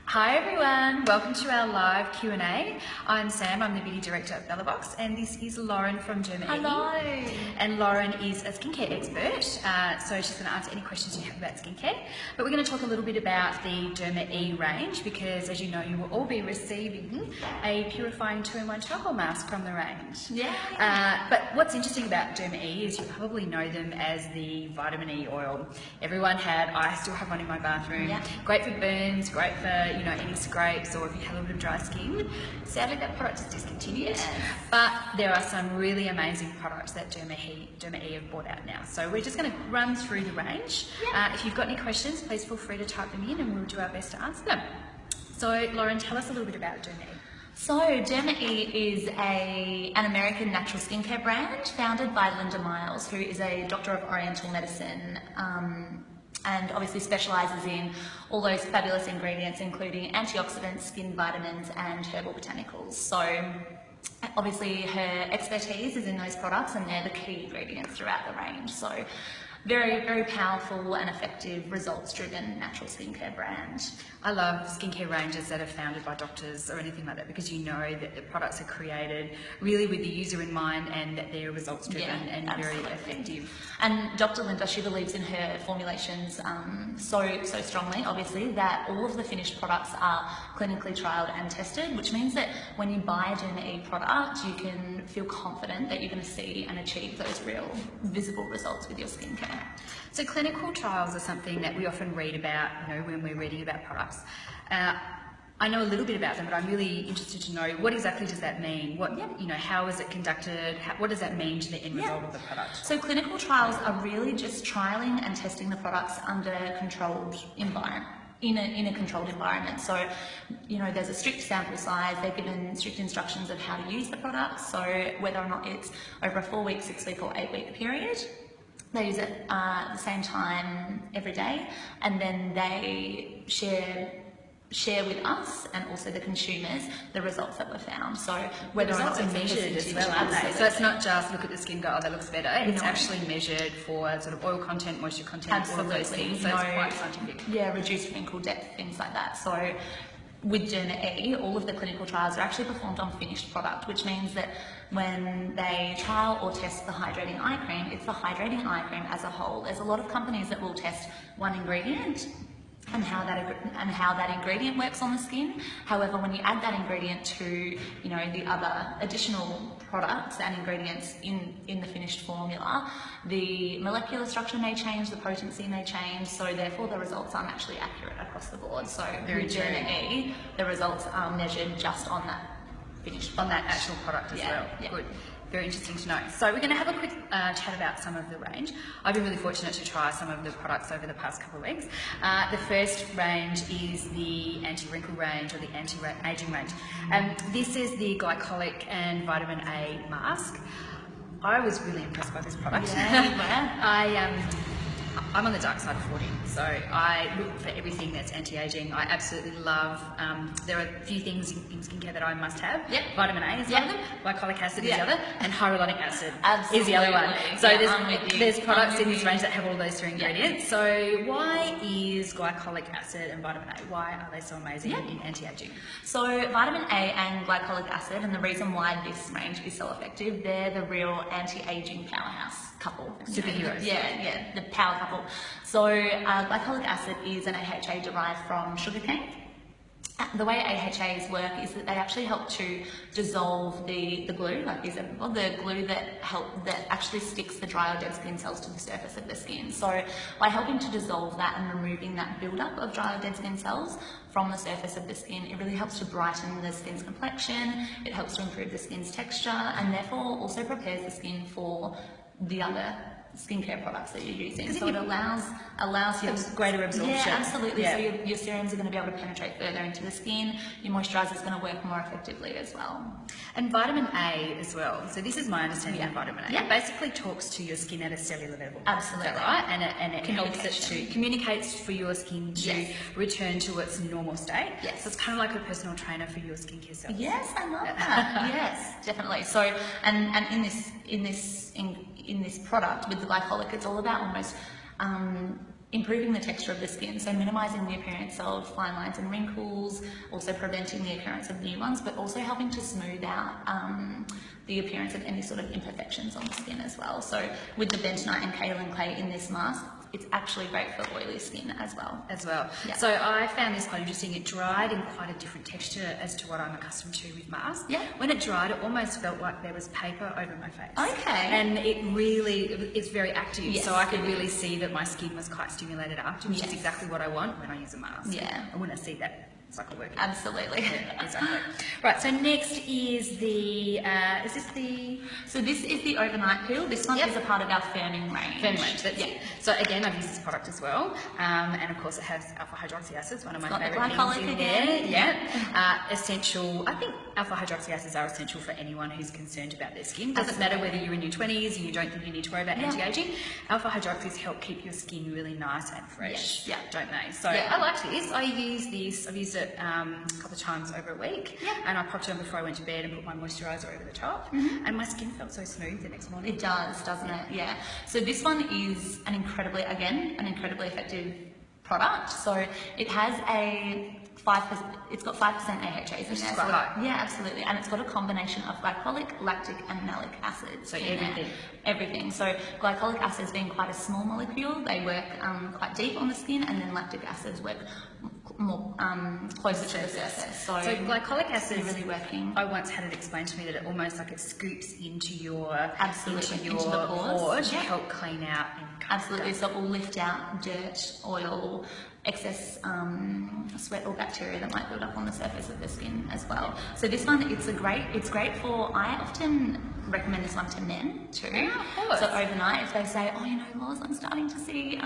Hi everyone, welcome to our live Q&A. I'm Sam, I'm the Beauty Director of BellaBox, and this is Lauren from Derma. Hello. And Lauren is a skincare expert, so she's going to answer any questions you have about skincare. But we're going to talk a little bit about the Derma E range because, as you know, you will all be receiving a purifying 2-in-1 charcoal mask from the range. Yeah. But what's interesting about Derma E is you probably know them as the vitamin E oil. Everyone I still have one in my bathroom. Yeah. Great for burns, great for any scrapes or if you have a little bit of dry skin. Sadly, that product is discontinued. Yes. But there are some really amazing products that Derma E have brought out now. So we're just going to run through the range. Yeah. If you've got any questions, please feel free to type them in and we'll do our best to answer them. So Lauren, tell us a little bit about Derma E. So Derma E is an American natural skincare brand founded by Linda Miles, who is a doctor of Oriental medicine and obviously specialises in all those fabulous ingredients, including antioxidants, skin vitamins, and herbal botanicals. So obviously her expertise is in those products, and they're the key ingredients throughout the range. So very, very powerful and effective, results-driven natural skincare brand. I love skincare ranges that are founded by doctors or anything like that because you know that the products are created really with the user in mind and that they're results-driven and absolutely. very effective. And Dr. Linda, she believes in her formulations so strongly, obviously, that all of the finished products are clinically trialled and tested, which means that when you buy a Derma E product, you can feel confident that you're going to see and achieve those real visible results with your skincare. So clinical trials are something that we often read about, when we're reading about products. I know a little bit about them, but I'm really interested to know what exactly does that mean? How is it conducted? What does that mean to the end result of the product? So clinical trials are really just trialling and testing the products under controlled environment. In a controlled environment. So, there's a strict sample size, they're given strict instructions of how to use the product, so whether or not it's over a 4-week, 6-week or 8-week period. They use it at the same time every day, and then they share with us and also the consumers the results that were found. So whether the results or not are measured as well, aren't they? So it's not just look at the skin, go, oh, that looks better. It's actually measured for sort of oil content, moisture content, all of those things. So it's quite scientific. Yeah, reduced wrinkle depth, things like that. So with Derma E, all of the clinical trials are actually performed on finished product, which means that when they trial or test the hydrating eye cream, it's the hydrating eye cream as a whole. There's a lot of companies that will test one ingredient and how that ingredient works on the skin. However, when you add that ingredient to the other additional products and ingredients in the finished formula, the molecular structure may change, the potency may change, so therefore the results aren't actually accurate across the board. So with Derma E, the results are measured just on that finished on that actual product as well. Yeah. Good. Very interesting to know. So we're going to have a quick chat about some of the range. I've been really fortunate to try some of the products over the past couple of weeks. The first range is the anti-wrinkle range or the anti-aging range. This is the glycolic and vitamin A mask. I was really impressed by this product. Yeah, I'm on the dark side of 40, so I look for everything that's anti-aging. I absolutely love, there are a few things in skincare that I must have. Yep. Vitamin A is one of them, glycolic acid is the other, and hyaluronic acid is Absolutely. the other one. So Yeah, there's products in this range that have all those 3 ingredients. So why is glycolic acid and vitamin A, why are they so amazing in anti-aging? So vitamin A and glycolic acid, and the reation why this range is so effective, they're the real anti-aging powerhouse couple. Superheroes. Yeah, the power couple. So glycolic acid is an AHA derived from sugarcane. The way AHAs work is that they actually help to dissolve the glue, the glue that actually sticks the dry or dead skin cells to the surface of the skin. So by helping to dissolve that and removing that buildup of dry or dead skin cells from the surface of the skin, it really helps to brighten the skin's complexion, it helps to improve the skin's texture, and therefore also prepares the skin for the other skincare products that you're using. So it allows you greater absorption. Yeah, absolutely. Yeah. So your serums are going to be able to penetrate further into the skin. Your moisturiser is going to work more effectively as well. And vitamin A as well. So this is my understanding of vitamin A. Yeah. It basically talks to your skin at a cellular level. Absolutely. Is that right? And it helps it to communicates for your skin to return to its normal state. Yes. So it's kind of like a personal trainer for your skincare cells. Yes, I love that. Yes, definitely. So and in this product with the glycolic, it's all about almost improving the texture of the skin, so minimising the appearance of fine lines and wrinkles, also preventing the occurrence of new ones, but also helping to smooth out the appearance of any sort of imperfections on the skin as well. So with the bentonite and kaolin clay in this mask, it's actually great for oily skin as well. Yeah. So I found this quite interesting. It dried in quite a different texture as to what I'm accustomed to with masks. Yeah. When it dried, it almost felt like there was paper over my face. Okay. And it's very active. Yes, so I could really see that my skin was quite stimulated after, which Yes. is exactly what I want when I use a mask. Yeah. I want to see that cycle working. Absolutely. Yeah, exactly. Right, so next is the, So this is the overnight peel. This one Yep. is a part of our firming range. Firm range, that's it. So again, I've used this product as well, and of course it has alpha hydroxy acids, one of my got the favourite glycolic things in again. there. Yeah, essential. I think alpha hydroxy acids are essential for anyone who's concerned about their skin. Doesn't matter whether you're in your 20s and you don't think you need to worry about Yeah. anti-aging. Alpha hydroxys help keep your skin really nice and fresh. Yes. Yeah. Don't they? So Yeah. I like this. I use this. I've used it a couple of times over a week, Yeah. and I popped it on before I went to bed and put my moisturiser over the top, and my skin felt so smooth the next morning. It does, doesn't it? Yeah. So this one is an incredibly effective product. So it has a 5%. It's got 5% AHAs in Which is there. quite So high. yeah, absolutely. And it's got a combination of glycolic, lactic, and malic acids. So in there. everything. Everything. So glycolic acids being quite a small molecule, they work quite deep on the skin, and then lactic acids work more closer to the surface. So glycolic acids really working. I once had it explained to me that it almost like it scoops into your Absolutely, into into the pores. to Yeah. help clean out and Absolutely, so it will lift out dirt, oil, excess sweat or bacteria that might build up on the surface of the skin as well. So this one, it's great for, I often recommend this one to men too. Yeah, of course. So overnight, if they say, oh, you know, Loz, I'm starting to see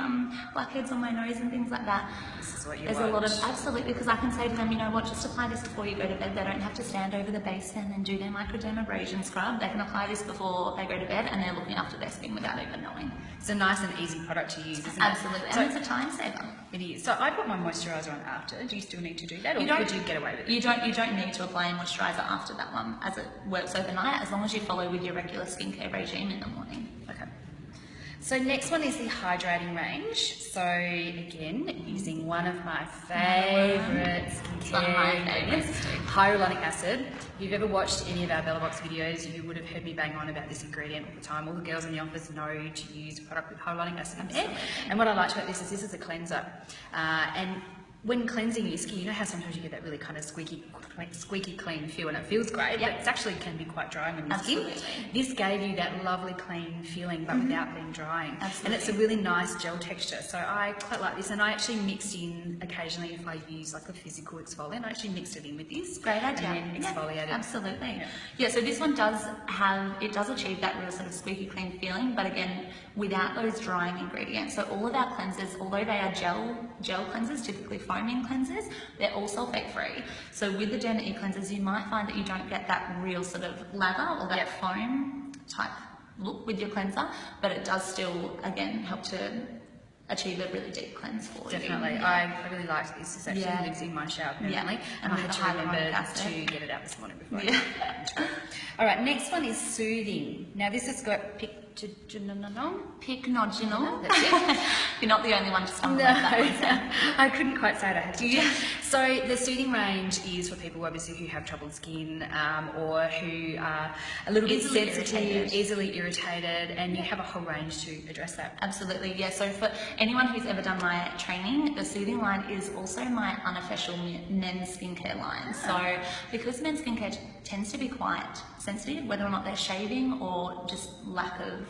blackheads on my nose and things like that. This is what you There's want. a lot of, absolutely, because I can say to them, you know what, just apply this before you go to bed. They don't have to stand over the basin and do their microdermabrasion scrub. They can apply this before they go to bed, and they're looking after their skin without even knowing. It's a nice and easy product to use, isn't it? Absolutely, So and it's a time saver. it is. So I put my moisturiser on after. Do you still need to do that, or You don't- could you get away with it? You don't need to apply a moisturiser after that one, as it works overnight, as long as you follow with your regular skincare regime in the morning. Okay. So next one is the hydrating range. So again, using one of my favourite One of my skincare favourites ingredients, too. hyaluronic acid. If you've ever watched any of our Bella Box videos, you would have heard me bang on about this ingredient all the time. All the girls in the office know to use a product with hyaluronic acid in there. Absolutely. And what I liked about this is a cleanser. And when cleansing your skin, you know how sometimes you get that really kind of squeaky clean feel, and it feels great, but it actually can be quite dry on your Absolutely. skin. This gave you that lovely clean feeling, but without being drying. Absolutely. And it's a really nice gel texture, so I quite like this. And I actually mixed in occasionally, if I use like a physical exfoliant, I actually mixed it in with this. Great idea. And then exfoliated. Absolutely. Yeah. Yeah, so this one does achieve that real sort of squeaky clean feeling, but again, without those drying ingredients. So all of our cleansers, although they are gel cleansers, typically foaming cleansers, they're all sulfate free. So with the Derma E cleansers, you might find that you don't get that real sort of lather or that foam type look with your cleanser, but it does still, again, help to achieve a really deep cleanse for you. Definitely. I really liked this. This actually lives in my shower permanently, and I with had the to remember hyaluronic acid. to get it out this morning before. Yeah. All right, next one is soothing. Now this has got Pycnogenol. That's it. You're not the only one to stumble No, over that one, Sam. I couldn't quite say it. I had to Yeah. check. So the soothing range is for people obviously who have troubled skin or who are a little bit Easily sensitive, irritated. easily irritated, and you have a whole range to address that. Absolutely, yeah. So for anyone who's ever done my training, the soothing line is also my unofficial men's skincare line. So because men's skincare tends to be quite sensitive, whether or not they're shaving or just lack of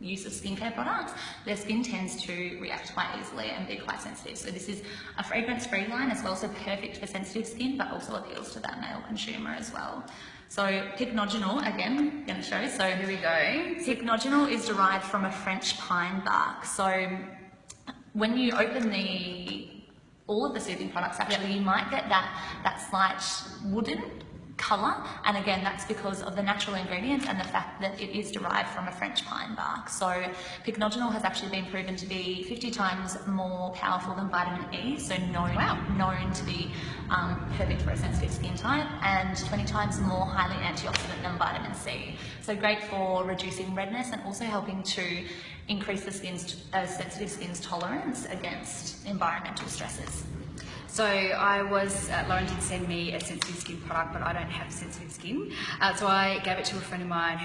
use of skincare products, their skin tends to react quite easily and be quite sensitive. So this is a fragrance-free line as well, so perfect for sensitive skin, but also appeals to that male consumer as well. So Pycnogenol, again, going to show. So Here we go. Pycnogenol is derived from a French pine bark. So when you open all of the soothing products, actually, you might get that slight wooden colour, and again, that's because of the natural ingredients and the fact that it is derived from a French pine bark. So Pycnogenol has actually been proven to be 50 times more powerful than vitamin E, so known to be perfect for a sensitive skin type, and 20 times more highly antioxidant than vitamin C. So great for reducing redness and also helping to increase the sensitive skin's tolerance against environmental stresses. So Lauren did send me a sensitive skin product, but I don't have sensitive skin. So I gave it to a friend of mine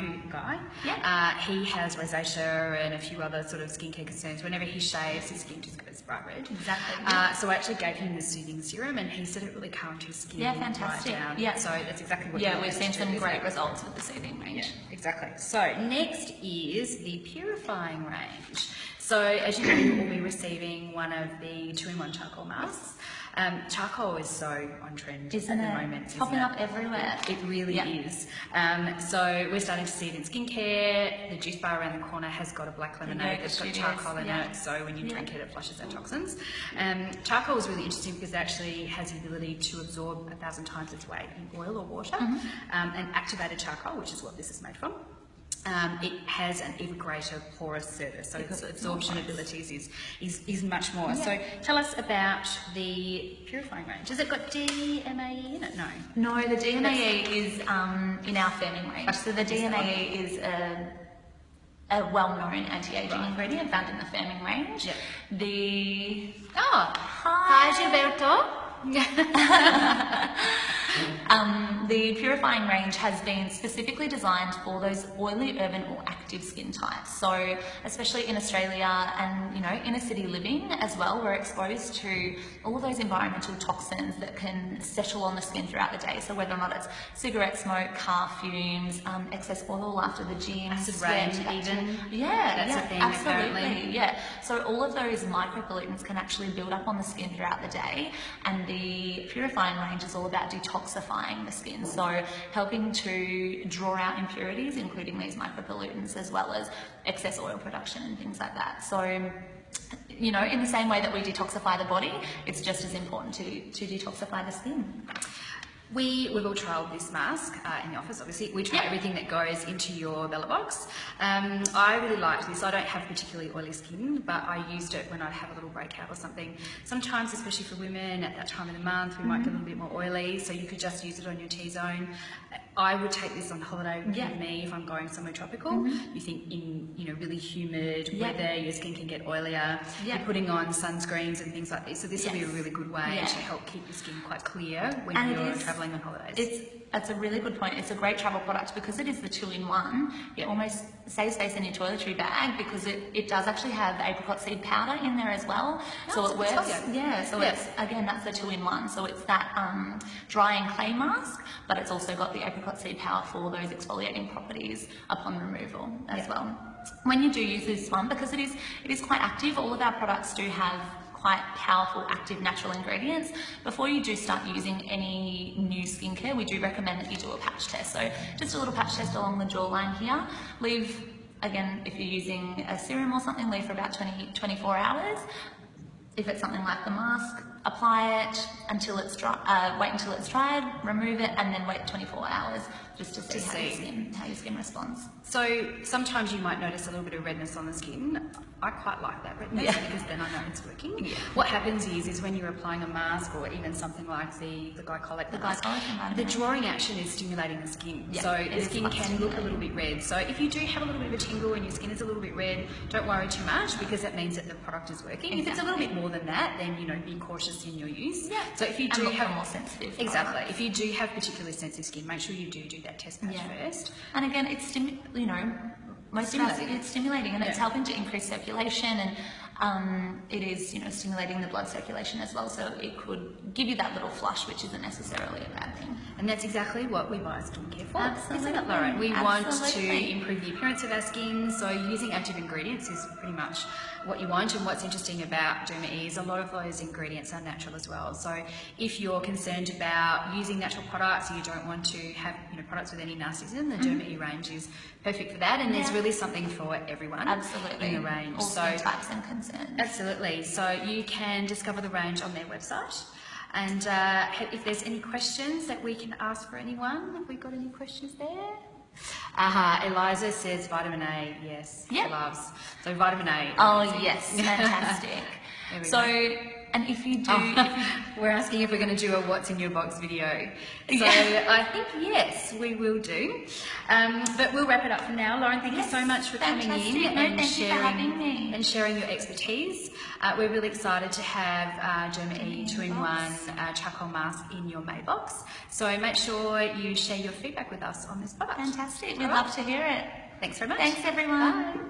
he has rosacea and a few other sort of skincare concerns. Whenever he shaves, his skin just goes bright red. Exactly. So I actually gave him the soothing serum, and he said it really calmed his skin fantastic. right down. Yeah. So that's exactly what we've seen some great results with the soothing range. Yeah, exactly. So next is the purifying range. So as you know, you will be receiving one of the 2-in-1 charcoal masks. Charcoal is so on trend at the moment. It's popping up everywhere. It really is. So we're starting to see it in skincare. The juice bar around the corner has got a black lemonade that's got charcoal in it, so when you drink it, it flushes out toxins. Charcoal is really interesting because it actually has the ability to absorb 1,000 times its weight in oil or water. And activated charcoal, which is what this is made from, it has an even greater porous surface, so its absorption abilities is much more. So tell us about the purifying range. Has it got DMAE in it? No, the DMAE is in our firming range. So the DMAE is a well-known anti-aging ingredient found in the firming range. Hi Gilberto. The purifying range has been specifically designed for those oily, urban or active skin types. So especially in Australia and inner city living as well, we're exposed to all of those environmental toxins that can settle on the skin throughout the day. So whether or not it's cigarette smoke, car fumes, excess oil after the gym, acid rain even. That's a thing, absolutely. apparently. So all of those micropollutants can actually build up on the skin throughout the day, and the purifying range is all about detoxifying the skin. So helping to draw out impurities, including these micropollutants, as well as excess oil production and things like that. So, in the same way that we detoxify the body, it's just as important to detoxify the skin. We've all trialled this mask in the office, obviously. We try everything that goes into your Bella box. I really liked this. I don't have particularly oily skin, but I used it when I'd have a little breakout or something. Sometimes, especially for women, at that time of the month, we might get a little bit more oily, so you could just use it on your T-zone. I would take this on holiday with me if I'm going somewhere tropical. You think in really humid weather, your skin can get oilier. You're putting on sunscreens and things like this, so this will be a really good way to help keep your skin quite clear when you're travelling on holidays. That's a really good point. It's a great travel product because it is the 2-in-1. It almost saves space in your toiletry bag because it does actually have apricot seed powder in there as well. So it works. It's, again, that's the 2-in-1. So it's that dry and clay mask, but it's also got the apricot seed powder for those exfoliating properties upon removal as well. When you do use this one, because it is quite active, all of our products do have quite powerful, active, natural ingredients. Before you do start using any new skincare, we do recommend that you do a patch test. So just a little patch test along the jawline here. Leave, again, if you're using a serum or something, leave for about 24 hours. If it's something like the mask, apply it until it's dry, wait until it's dried, remove it, and then wait 24 hours just to see how your skin responds. So sometimes you might notice a little bit of redness on the skin. I quite like that redness because then I know it's working. What happens is when you're applying a mask or even something like the glycolic mask, the drawing action is stimulating the skin. So the skin can look a little bit red. So if you do have a little bit of a tingle and your skin is a little bit red, don't worry too much because that means that the product is working. If it's a little bit more than that, then be cautious in your use. So if you do have more sensitive, if you do have particularly sensitive skin, make sure you do that test patch first. And again, it's it's stimulating, and it's helping to increase circulation, and it is stimulating the blood circulation as well. So it could give you that little flush, which isn't necessarily a bad thing. And that's exactly what we buy skincare for, Absolutely. isn't it, Lauren? We want to improve the appearance of our skin, so using active ingredients is pretty much what you want. And what's interesting about Derma is a lot of those ingredients are natural as well. So if you're concerned about using natural products and you don't want to have products with any nasties in, the Derma E range is perfect for that. And there's really something for everyone in the range. All skin types and concerns. Absolutely. So you can discover the range on their website. And if there's any questions that we can ask for anyone, have we got any questions there? Eliza says vitamin A, yes, loves. So vitamin A. Oh yes, fantastic. So and if you do, We're asking if we're going to do a what's in your box video. So I think yes, we will do. But we'll wrap it up for now. Lauren, thank you so much for coming in and thank you for having me. and sharing your expertise. We're really excited to have Derma E 2-in-1 charcoal mask in your mailbox. So make sure you share your feedback with us on this product. Fantastic. We'd love to hear it. Thanks very much. Thanks, everyone. Bye.